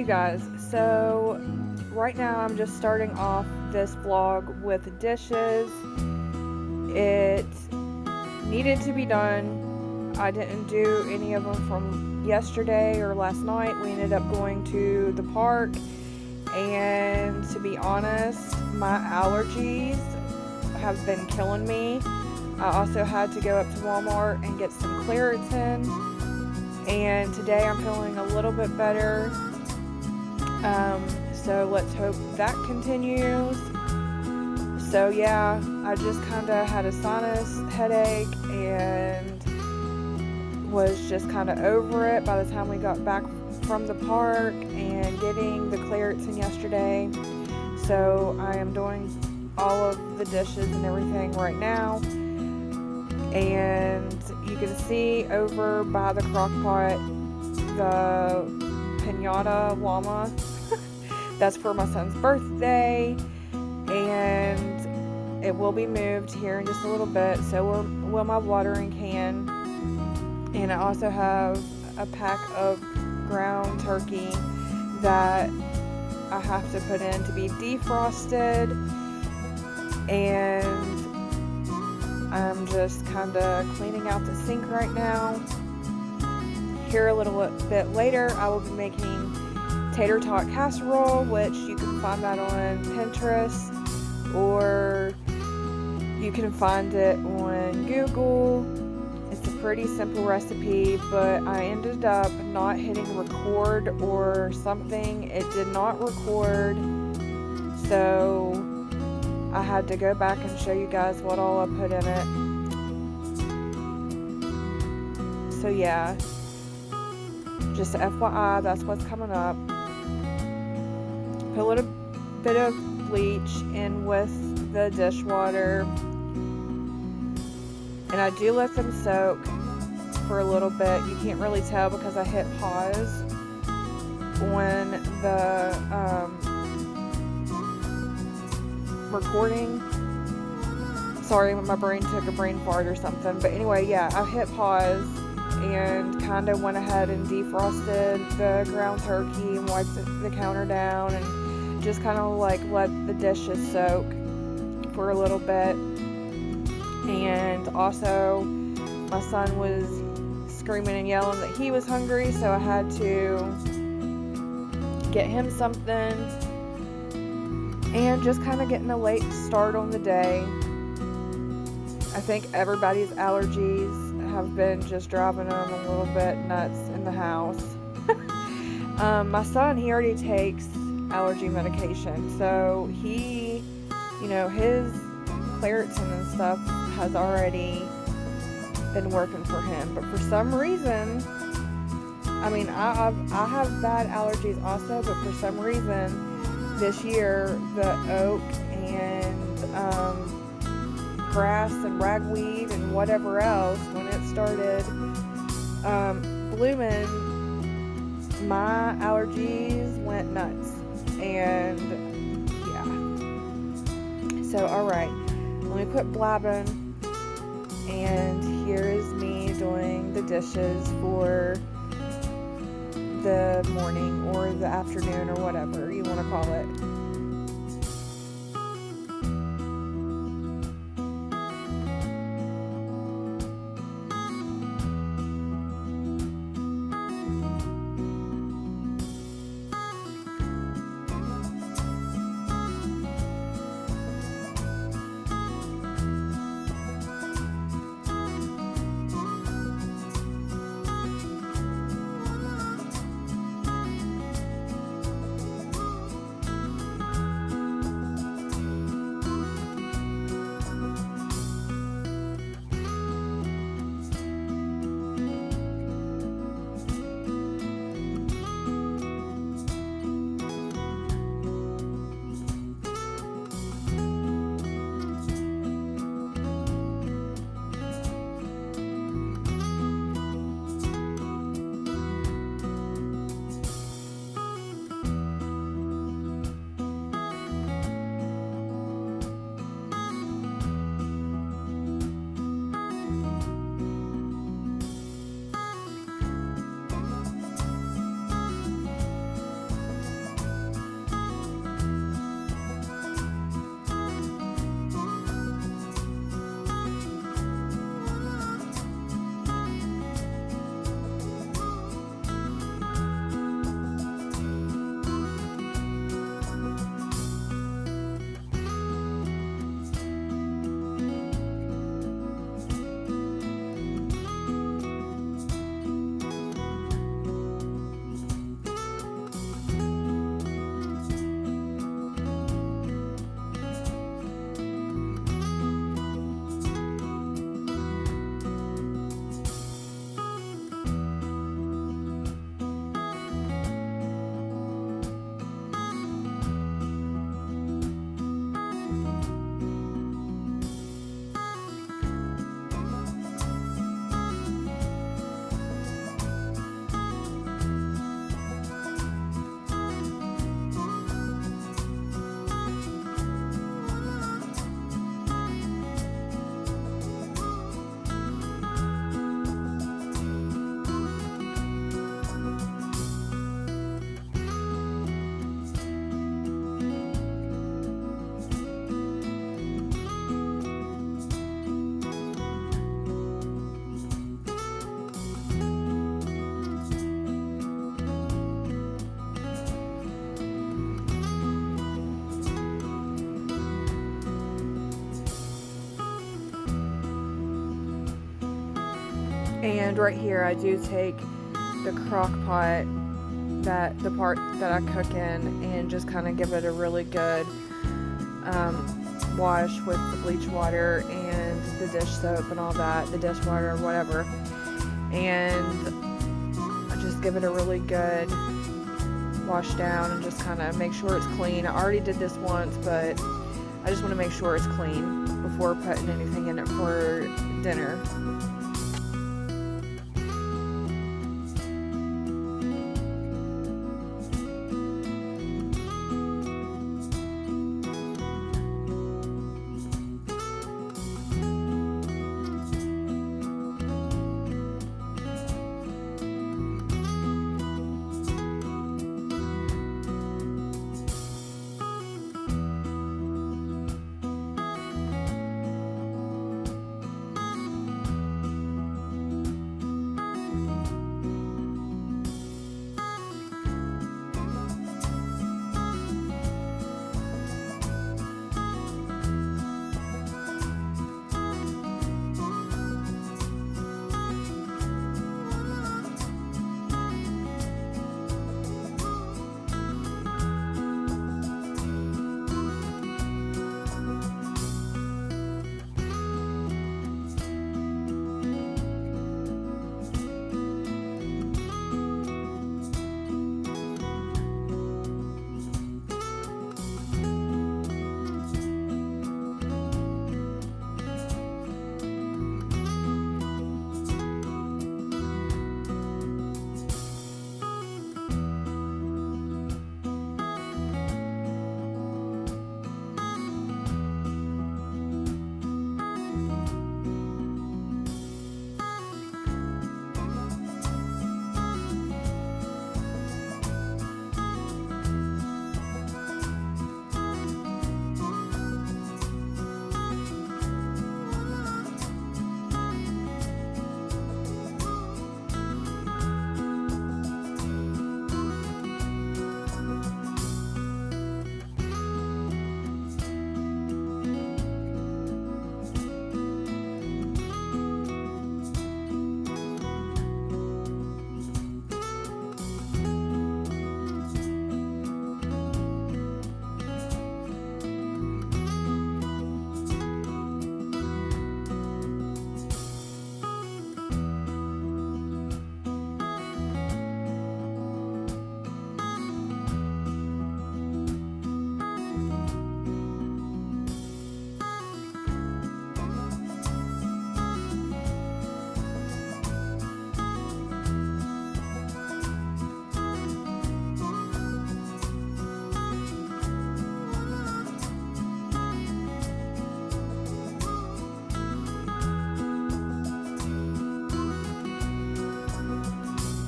guys. So right now I'm just starting off this vlog with dishes. It needed to be done. I didn't do any of them from yesterday or last night. We ended up going to the park, and to be honest, my allergies have been killing me. I also had to go up to Walmart and get some Claritin, and today I'm feeling a little bit better. So let's hope that continues. So yeah, I just kind of had a sinus headache and was just kind of over it by the time we got back from the park and getting the Claritin yesterday. So I am doing all of the dishes and everything right now. And you can see over by the crockpot the piñata llama. That's for my son's birthday, and it will be moved here in just a little bit. So will my watering can, and I also have a pack of ground turkey that I have to put in to be defrosted, and I'm just kind of cleaning out the sink right now. Here a little bit later, I will be making tater tot casserole, which you can find that on Pinterest, or you can find it on Google. It's a pretty simple recipe, but I ended up not hitting record or something. It did not record, so I had to go back and show you guys what all I put in it. So yeah, just FYI, that's what's coming up. Put a little bit of bleach in with the dishwater, and I do let them soak for a little bit. You can't really tell because I hit pause when the recording. Sorry, my brain took a brain fart or something. But anyway, yeah, I hit pause and kind of went ahead and defrosted the ground turkey and wiped the counter down and just kind of like let the dishes soak for a little bit. And also my son was screaming and yelling that he was hungry, so I had to get him something, and just kind of getting a late start on the day. I think everybody's allergies have been just driving them a little bit nuts in the house. My son, he already takes allergy medication, so he, his Claritin and stuff has already been working for him. But for some reason, I have bad allergies also, but for some reason this year the oak and grass and ragweed and whatever else, when it started blooming, my allergies went nuts. And yeah, so alright, let me quit blabbing, and here is me doing the dishes for the morning or the afternoon or whatever you want to call it. And right here I do take the crock pot, the part that I cook in, and just kind of give it a really good wash with the bleach water and the dish soap and all that, the dishwater or whatever, and I just give it a really good wash down and just kind of make sure it's clean. I already did this once, but I just want to make sure it's clean before putting anything in it for dinner.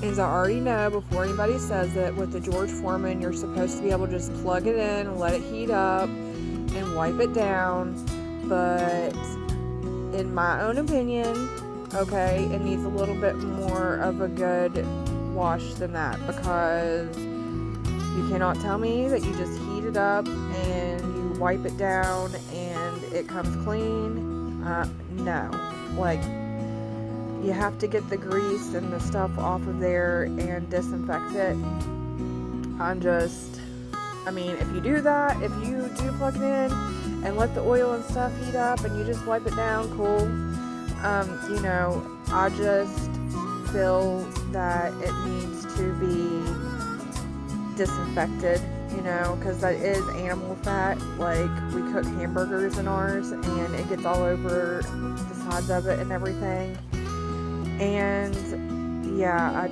As I already know, before anybody says it, with the George Foreman, you're supposed to be able to just plug it in and let it heat up and wipe it down. But in my own opinion, okay, it needs a little bit more of a good wash than that, because you cannot tell me that you just heat it up and you wipe it down and it comes clean. No. Like, you have to get the grease and the stuff off of there and disinfect it. I mean, if you do that, if you do plug it in and let the oil and stuff heat up and you just wipe it down, cool. You know, I just feel that it needs to be disinfected, you know, because that is animal fat. Like, we cook hamburgers in ours and it gets all over the sides of it and everything. And yeah,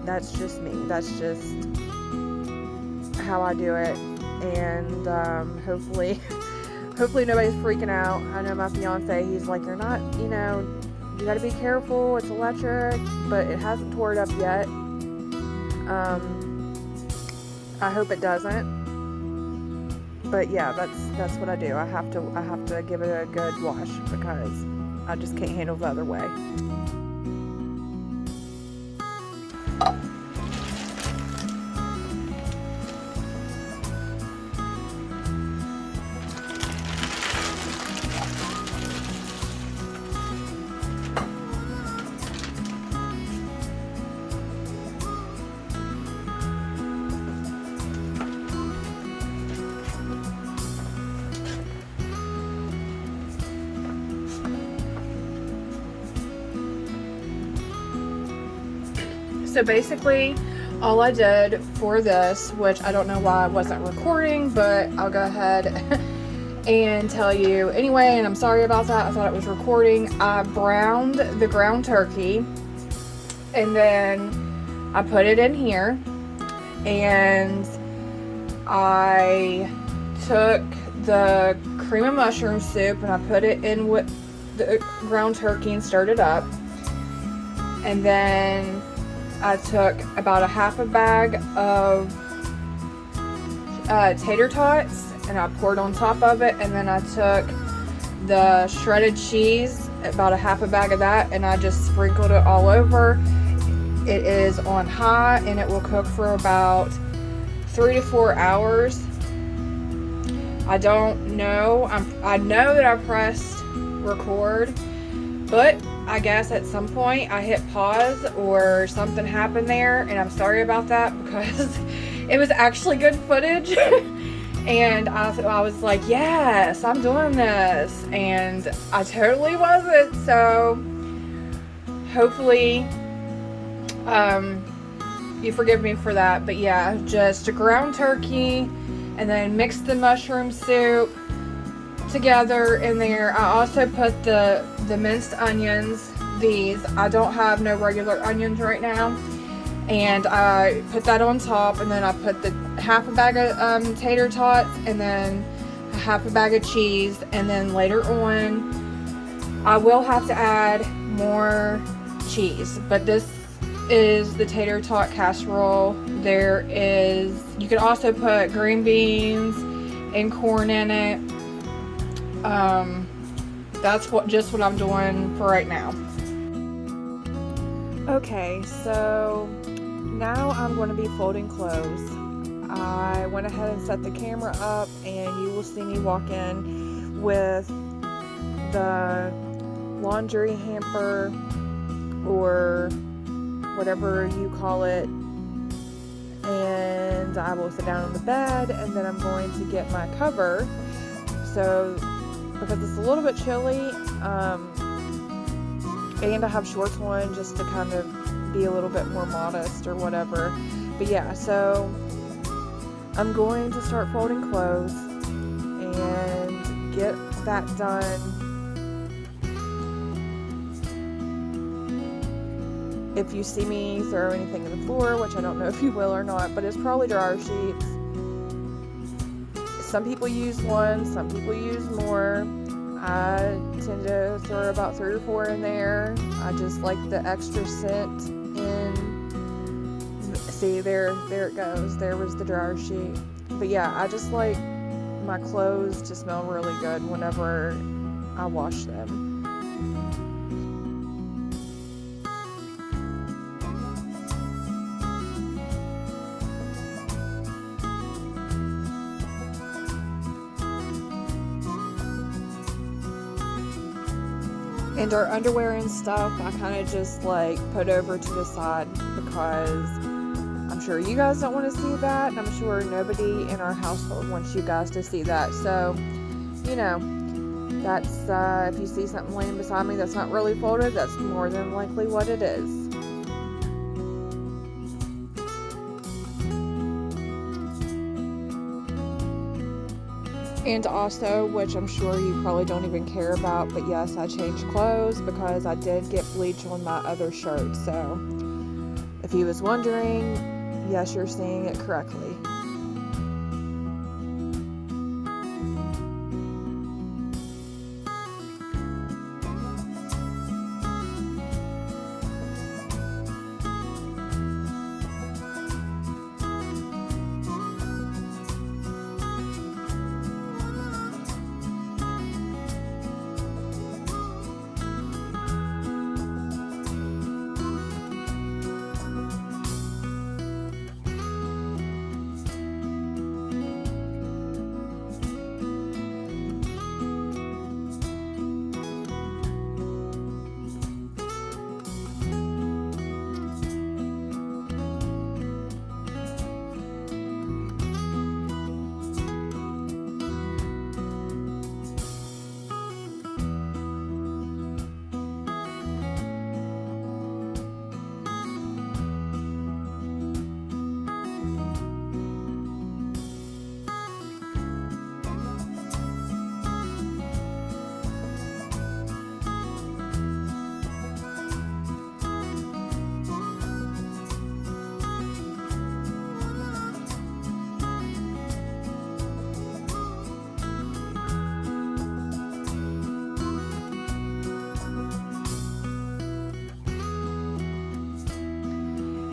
that's just me. That's just how I do it. And hopefully nobody's freaking out. I know my fiance, he's like, you're not, you know, you gotta be careful, it's electric, but it hasn't tore it up yet. I hope it doesn't. But yeah, that's what I do. I have to give it a good wash because I just can't handle the other way. So basically, all I did for this, which I don't know why I wasn't recording, but I'll go ahead and tell you anyway, and I'm sorry about that. I thought it was recording. I browned the ground turkey, and then I put it in here, and I took the cream of mushroom soup and I put it in with the ground turkey and stirred it up. And then I took about a half a bag of tater tots and I poured on top of it. And then I took the shredded cheese, about a half a bag of that, and I just sprinkled it all over. It is on high and it will cook for about 3 to 4 hours. I don't know. I know that I pressed record, but I guess at some point I hit pause or something happened there, and I'm sorry about that because it was actually good footage. And I was like, yes, I'm doing this, and I totally wasn't. So hopefully you forgive me for that. But yeah, just a ground turkey, and then mix the mushroom soup together in there. I also put the minced onions. These, I don't have no regular onions right now, and I put that on top, and then I put the half a bag of tater tots, and then a half a bag of cheese, and then later on I will have to add more cheese. But this is the tater tot casserole. You can also put green beans and corn in it. That's just what I'm doing for right now. Okay, so now I'm going to be folding clothes. I went ahead and set the camera up, and you will see me walk in with the laundry hamper, or whatever you call it, and I will sit down on the bed, and then I'm going to get my cover. So because it's a little bit chilly, and I have shorts on just to kind of be a little bit more modest or whatever. But yeah, so I'm going to start folding clothes and get that done. If you see me throw anything on the floor, which I don't know if you will or not, but it's probably dryer sheets. Some people use one, some people use more. I tend to throw about 3 or 4 in there. I just like the extra scent in. See, there it goes. There was the dryer sheet. But yeah, I just like my clothes to smell really good whenever I wash them. And our underwear and stuff, I kind of just like put over to the side because I'm sure you guys don't want to see that, and I'm sure nobody in our household wants you guys to see that. So, you know, that's if you see something laying beside me that's not really folded, that's more than likely what it is. And also, which I'm sure you probably don't even care about, but yes, I changed clothes because I did get bleach on my other shirt. So if you was wondering, yes, you're seeing it correctly.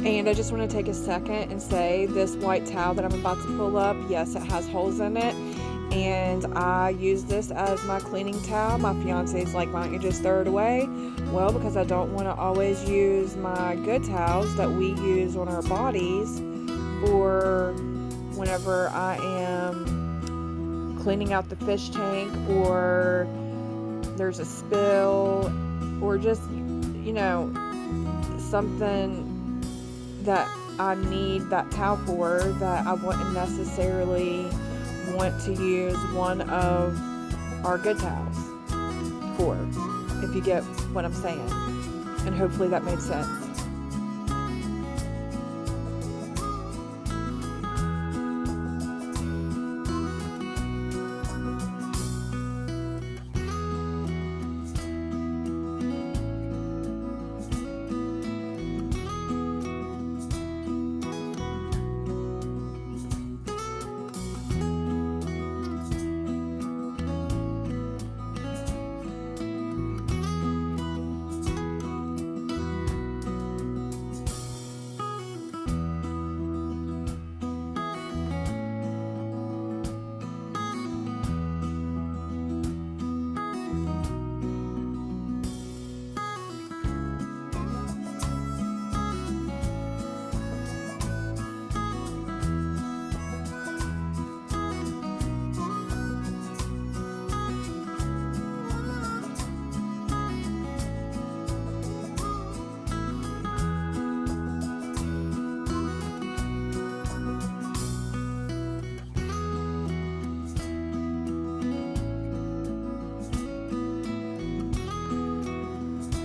And I just want to take a second and say this white towel that I'm about to pull up, yes, it has holes in it. And I use this as my cleaning towel. My fiance's like, why don't you just throw it away? Well, because I don't want to always use my good towels that we use on our bodies for whenever I am cleaning out the fish tank, or there's a spill, or just, you know, something that I need that towel for that I wouldn't necessarily want to use one of our good towels for, if you get what I'm saying. And hopefully that made sense.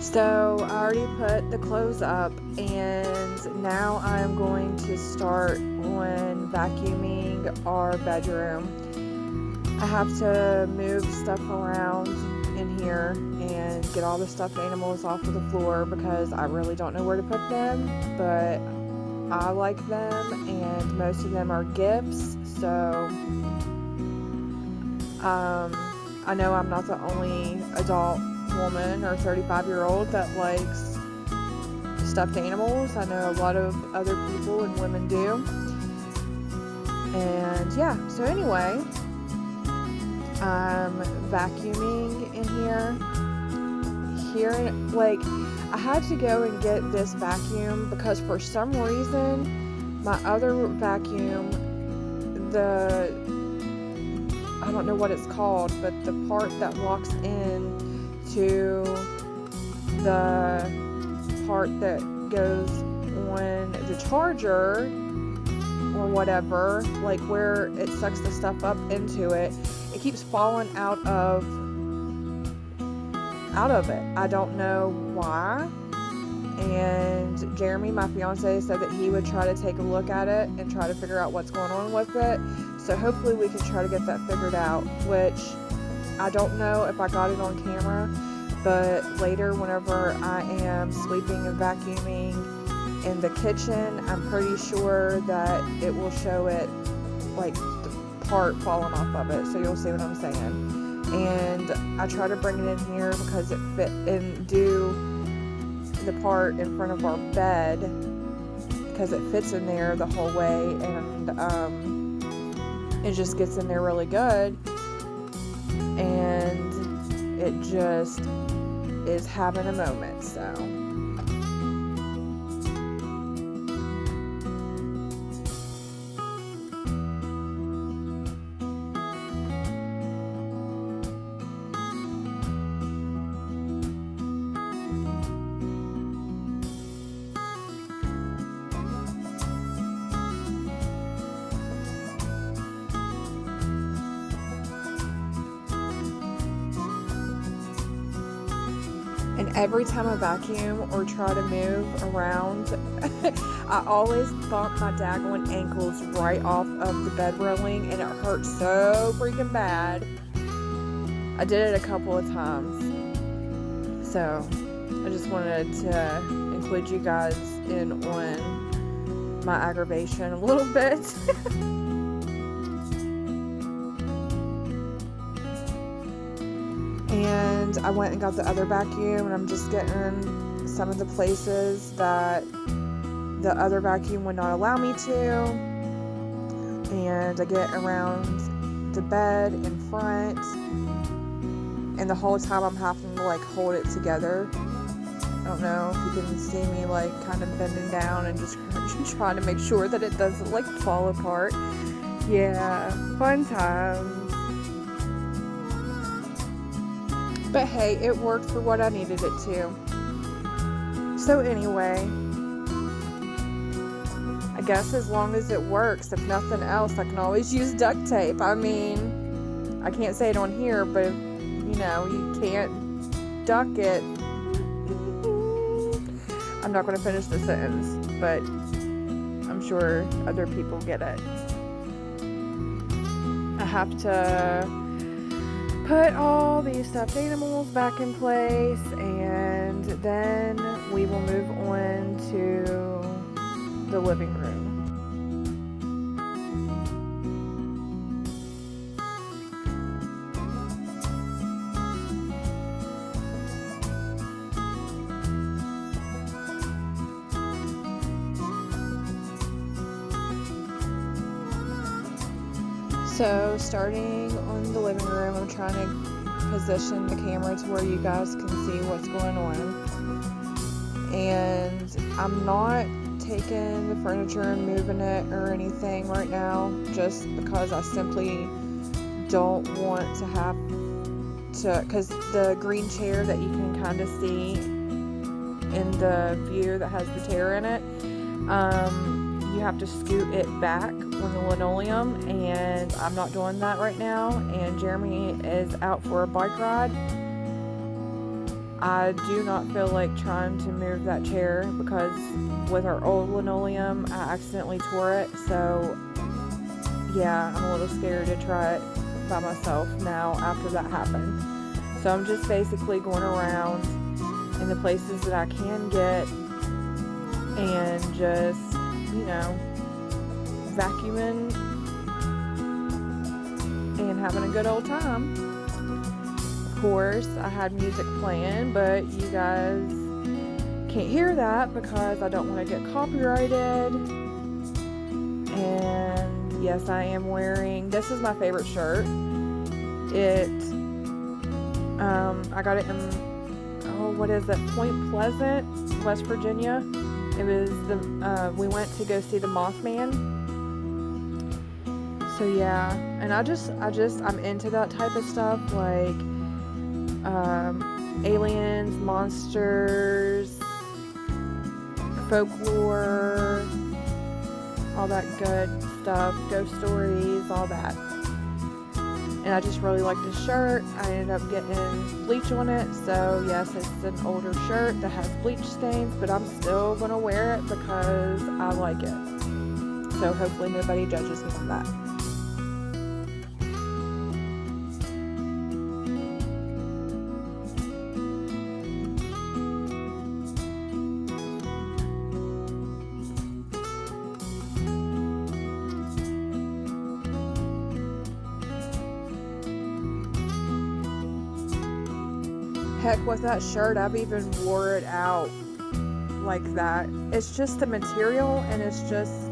So I already put the clothes up, and now I'm going to start on vacuuming our bedroom. I have to move stuff around in here and get all the stuffed animals off of the floor because I really don't know where to put them, but I like them, and most of them are gifts, so I know I'm not the only adult woman or 35-year-old that likes stuffed animals. I know a lot of other people and women do. And yeah, so anyway, I'm vacuuming in here, like, I had to go and get this vacuum because for some reason my other vacuum, I don't know what it's called, but the part that locks in to the part that goes on the charger or whatever, like where it sucks the stuff up into it, it keeps falling out of it. I don't know why. And Jeremy, my fiance, said that he would try to take a look at it and try to figure out what's going on with it. So hopefully we can try to get that figured out, which I don't know if I got it on camera, but later whenever I am sweeping and vacuuming in the kitchen, I'm pretty sure that it will show it, like the part falling off of it, so you'll see what I'm saying. And I try to bring it in here because it fit and do the part in front of our bed because it fits in there the whole way, and it just gets in there really good, and it just is having a moment. So and every time I vacuum or try to move around, I always bump my daggone ankles right off of the bed railing, and it hurts so freaking bad. I did it a couple of times. So I just wanted to include you guys in on my aggravation a little bit. And I went and got the other vacuum, and I'm just getting some of the places that the other vacuum would not allow me to. And I get around the bed in front, and the whole time I'm having to like hold it together. I don't know if you can see me like kind of bending down and just trying to make sure that it doesn't like fall apart. Yeah, fun times. But hey, it worked for what I needed it to. So anyway, I guess as long as it works, if nothing else, I can always use duct tape. I mean, I can't say it on here, but if, you know, you can't duck it. I'm not going to finish the sentence, but I'm sure other people get it. I have to put all these stuffed animals back in place, and then we will move on to the living room. So starting on the living room, I'm trying to position the camera to where you guys can see what's going on. And I'm not taking the furniture and moving it or anything right now, just because I simply don't want to have to, because the green chair that you can kind of see in the view that has the tear in it, you have to scoot it back on the linoleum, and I'm not doing that right now. And Jeremy is out for a bike ride. I do not feel like trying to move that chair because with our old linoleum, I accidentally tore it. So yeah, I'm a little scared to try it by myself now after that happened. So I'm just basically going around in the places that I can get and just, you know, vacuuming and having a good old time. Of course, I had music playing, but you guys can't hear that because I don't want to get copyrighted. And yes, I am wearing, this is my favorite shirt. I got it in, what is it, Point Pleasant, West Virginia. It was we went to go see the Mothman. So yeah, and I'm into that type of stuff, like aliens, monsters, folklore, all that good stuff, ghost stories, all that. And I just really like this shirt. I ended up getting bleach on it, so yes, it's an older shirt that has bleach stains, but I'm still gonna wear it because I like it. So hopefully nobody judges me on that. Heck, with that shirt, I've even wore it out like that. It's just the material, and it's just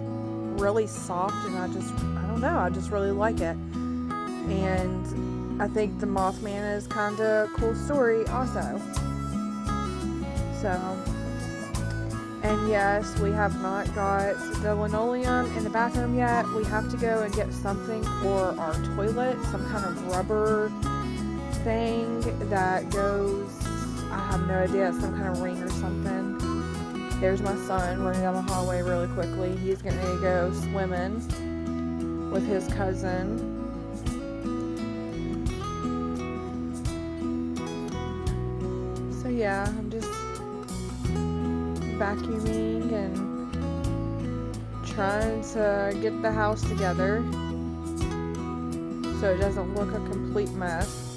really soft, and I don't know, I just really like it. And I think the Mothman is kind of a cool story also. So, and yes, we have not got the linoleum in the bathroom yet. We have to go and get something for our toilet, some kind of rubber thing that goes, I have no idea, some kind of ring or something. There's my son running down the hallway really quickly. He's going to go swimming with his cousin. So yeah, I'm just vacuuming and trying to get the house together so it doesn't look a complete mess.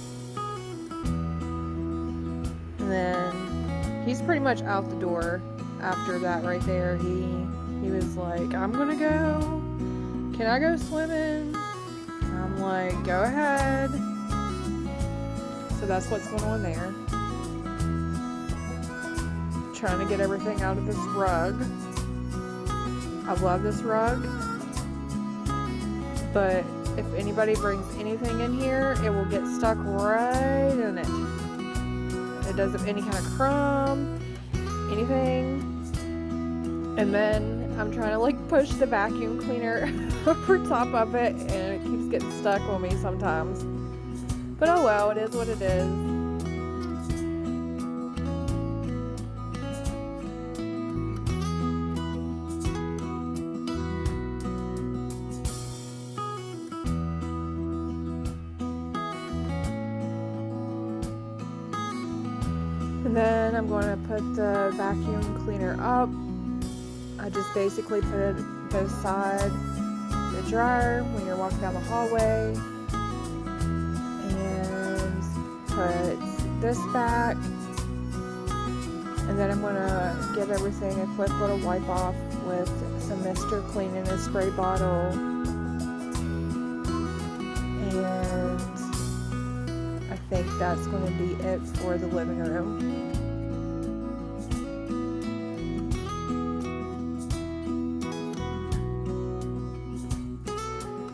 And then he's pretty much out the door after that right there. He was like, I'm gonna go. Can I go swimming? I'm like, go ahead. So that's what's going on there. Trying to get everything out of this rug. I love this rug, but if anybody brings anything in here, it will get stuck right in it. It doesn't any kind of crumb, anything. And then I'm trying to like push the vacuum cleaner over top of it, and it keeps getting stuck on me sometimes. But oh well, it is what it is. And then I'm going to put the vacuum cleaner up. I just basically put it beside the dryer when you're walking down the hallway, and put this back. And then I'm going to give everything a quick little wipe off with some Mr. Clean in a spray bottle. And I think that's going to be it for the living room.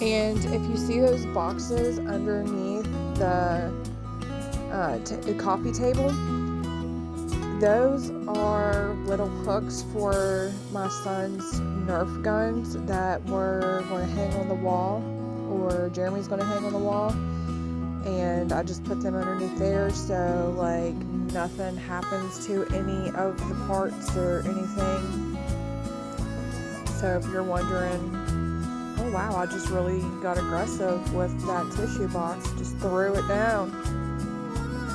And if you see those boxes underneath the coffee table, those are little hooks for my son's Nerf guns that we're going to hang on the wall, or Jeremy's going to hang on the wall. And I just put them underneath there so like nothing happens to any of the parts or anything. So if you're wondering, oh wow, I just really got aggressive with that tissue box. Just threw it down.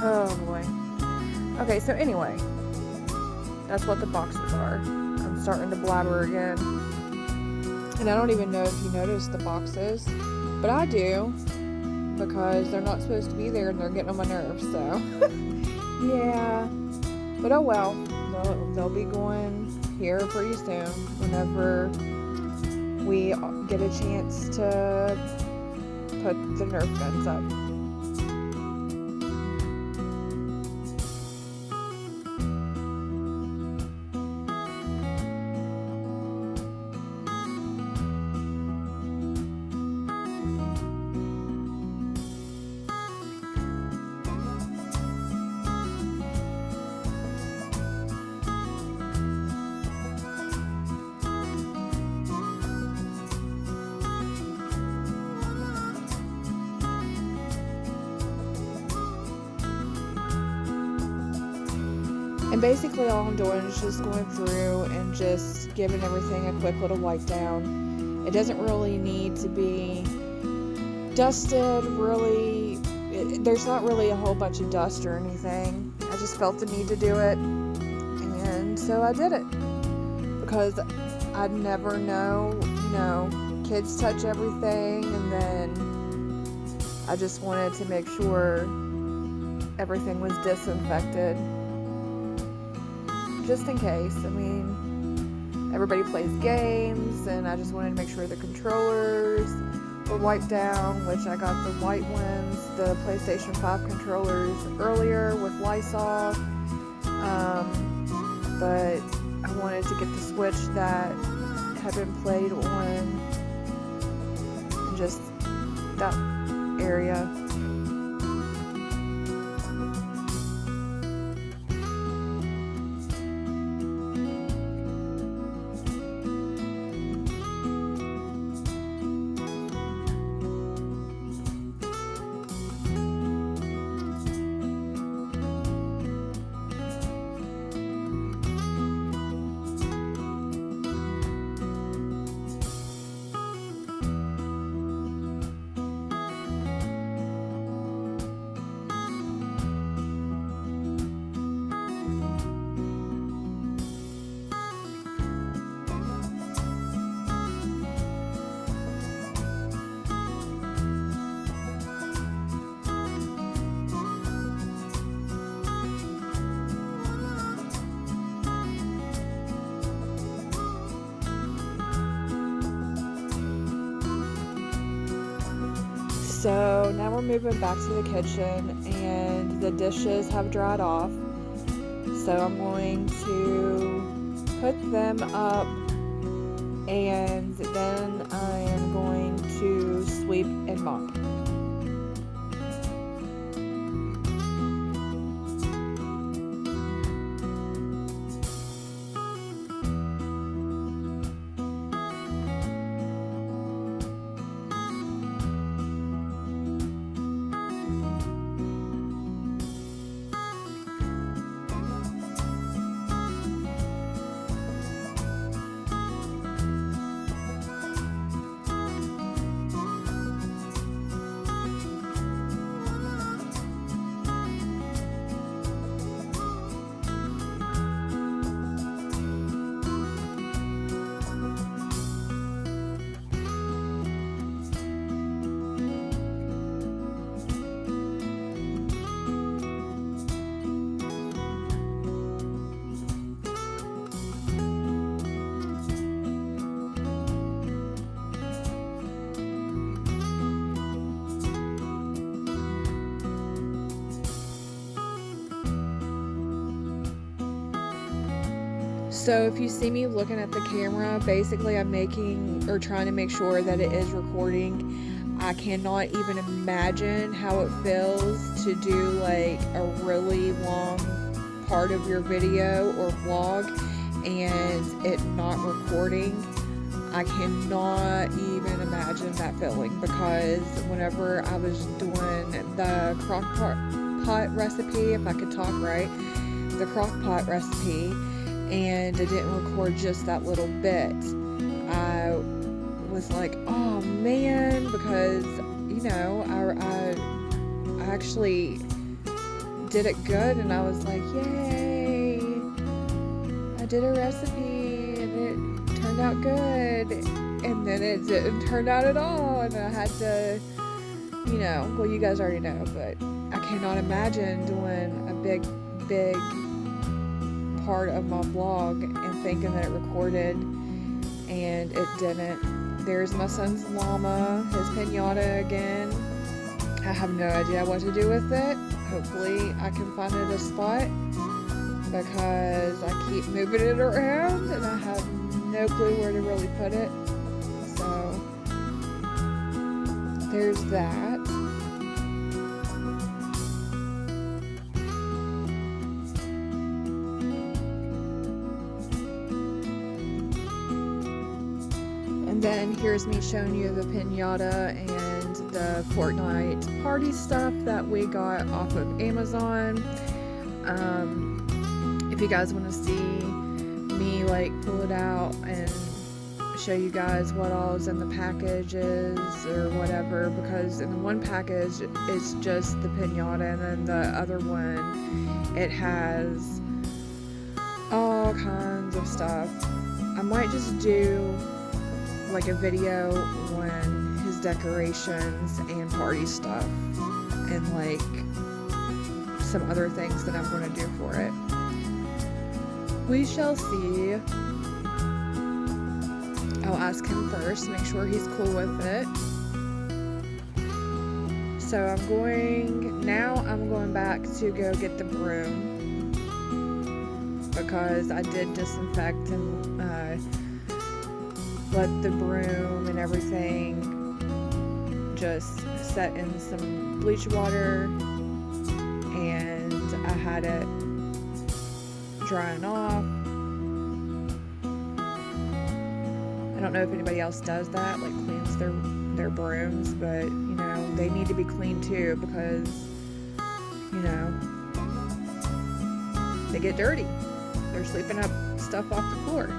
Oh boy. Okay, so anyway, that's what the boxes are. I'm starting to blabber again. And I don't even know if you noticed the boxes, but I do, because they're not supposed to be there and they're getting on my nerves, so. Yeah. But oh well, they'll be going here pretty soon whenever we get a chance to put the Nerf guns up. And basically all I'm doing is just going through and just giving everything a quick little wipe down. It doesn't really need to be dusted, really. There's not really a whole bunch of dust or anything. I just felt the need to do it, and so I did it. Because I'd never know, kids touch everything, and then I just wanted to make sure everything was disinfected. Just in case. I mean, everybody plays games, and I just wanted to make sure the controllers were wiped down, which I got the white ones, the PlayStation 5 controllers earlier with Lysol, but I wanted to get the Switch that had been played on, just that area. So now we're moving back to the kitchen, and the dishes have dried off. So I'm going to put them up and then I am going to sweep and mop. So if you see me looking at the camera, basically I'm trying to make sure that it is recording. I cannot even imagine how it feels to do like a really long part of your video or vlog and it not recording. I cannot even imagine that feeling, because whenever I was doing the crockpot recipe, if I could talk right, the crockpot recipe, and it didn't record just that little bit, I was like, oh man, because you know, I actually did it good, and I was like, yay, I did a recipe and it turned out good, and then it didn't turn out at all, and I had to, you know, well, you guys already know, but I cannot imagine doing a big part of my vlog and thinking that it recorded and it didn't. There's my son's llama, his piñata again. I have no idea what to do with it. Hopefully I can find it a spot, because I keep moving it around and I have no clue where to really put it. So there's that. And then here's me showing you the piñata and the Fortnite party stuff that we got off of Amazon. If you guys want to see me like pull it out and show you guys what all is in the packages or whatever, because in the one package it's just the piñata, and then the other one it has all kinds of stuff. I might just do like a video on his decorations and party stuff and like some other things that I'm going to do for it. We shall see. I'll ask him first, make sure he's cool with it. So I'm going back to go get the broom, because I did disinfect and let the broom and everything just set in some bleach water, and I had it drying off. I don't know if anybody else does that, like cleans their brooms, but you know, they need to be clean too, because you know, they get dirty. They're sweeping up stuff off the floor.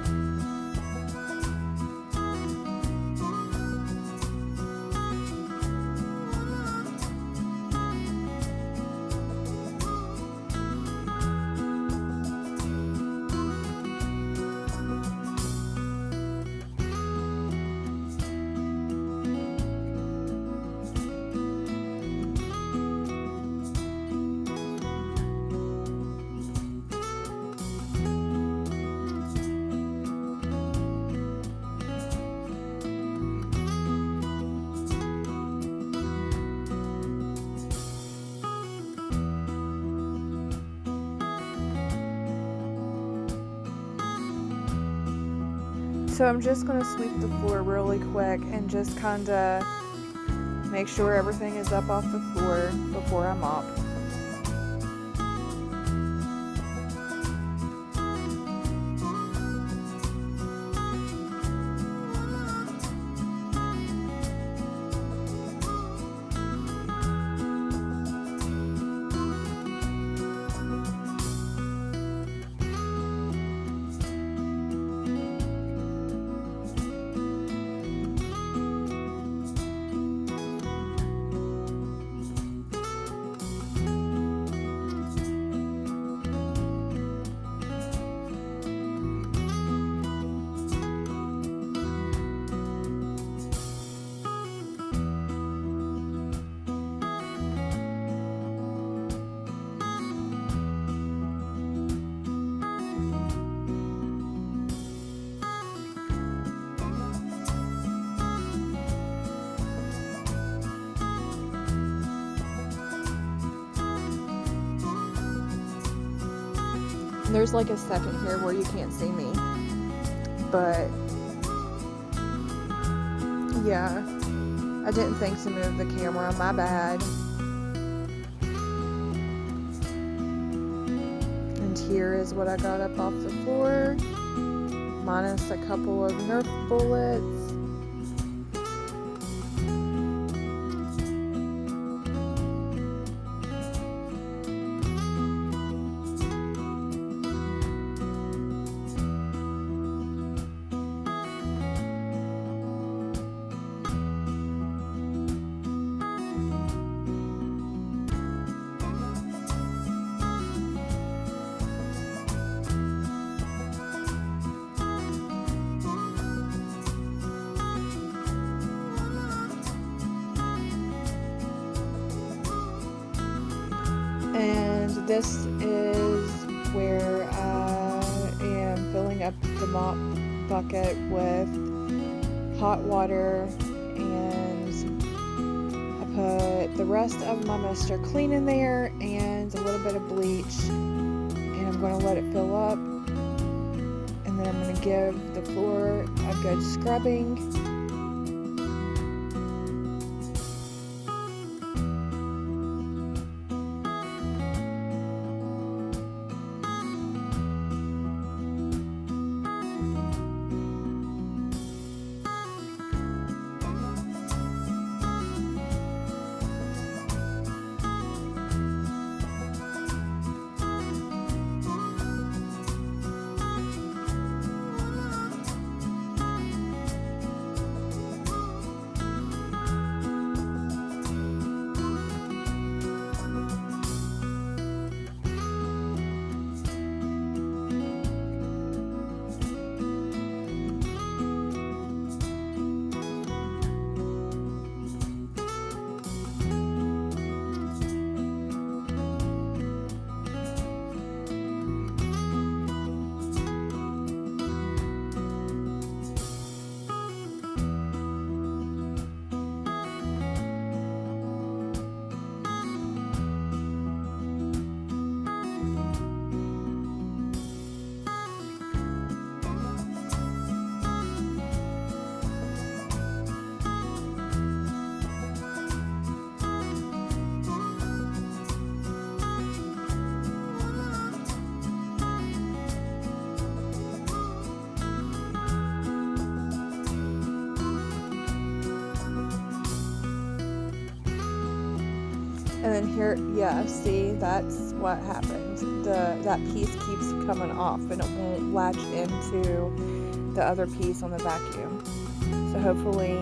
So I'm just going to sweep the floor really quick and just kind of make sure everything is up off the floor before I mop. There's like a second here where you can't see me, but yeah, I didn't think to move the camera, my bad. And here is what I got up off the floor, minus a couple of Nerf bullets. And this is where I am filling up the mop bucket with hot water, and I put the rest of my Mr. Clean in there and a little bit of bleach, and I'm going to let it fill up, and then I'm going to give the floor a good scrubbing. And then here, yeah, see, that's what happens. That piece keeps coming off and it won't latch into the other piece on the vacuum. So hopefully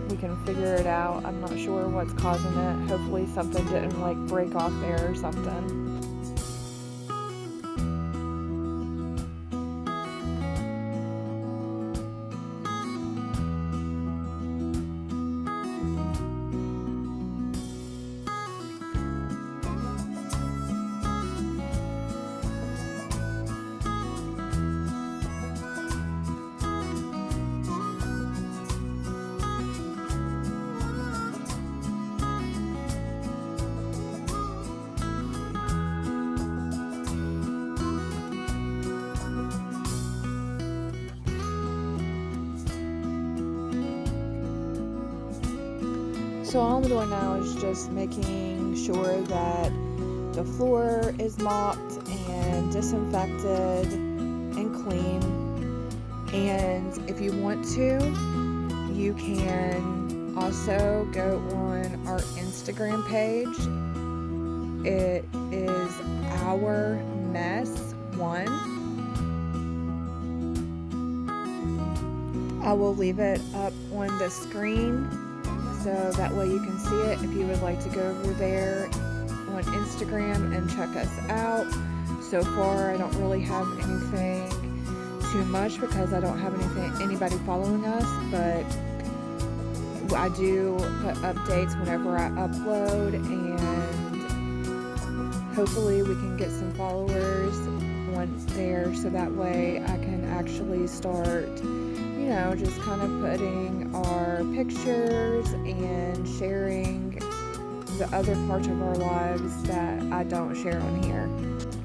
we can figure it out. I'm not sure what's causing it. Hopefully something didn't like break off there or something. So all I'm doing now is just making sure that the floor is mopped and disinfected and clean. And if you want to, you can also go on our Instagram page. It is Our Mess 1. I will leave it up on the screen so that way you can see it if you would like to go over there on Instagram and check us out. So far, I don't really have anything too much because I don't have anybody following us, but I do put updates whenever I upload, and hopefully we can get some followers once there so that way I can actually start, you know, just kind of putting our pictures and sharing the other parts of our lives that I don't share on here.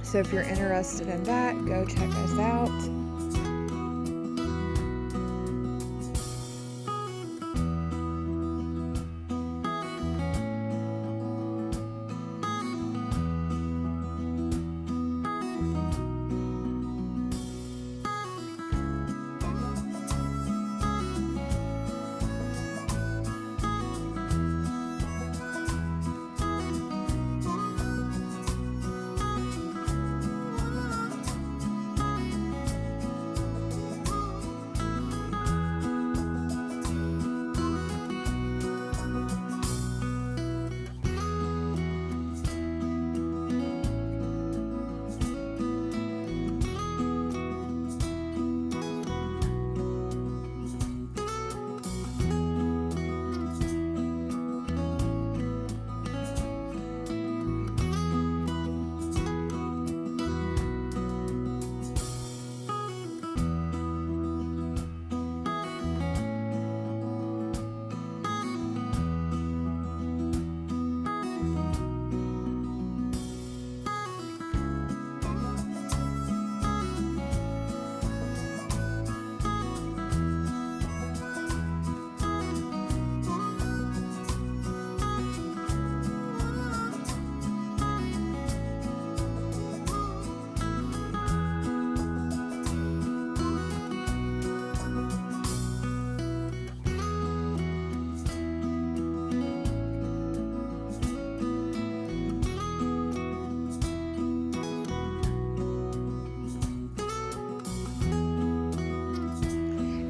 So if you're interested in that, go check us out.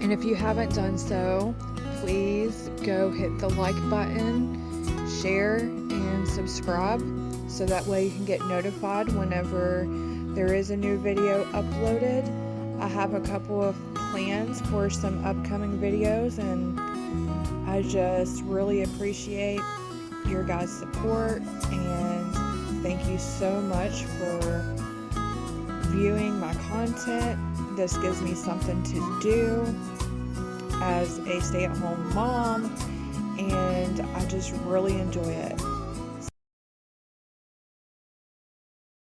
And if you haven't done so, please go hit the like button, share, and subscribe so that way you can get notified whenever there is a new video uploaded. I have a couple of plans for some upcoming videos, and I just really appreciate your guys' support, and thank you so much for viewing my content. This gives me something to do as a stay-at-home mom, and I just really enjoy it.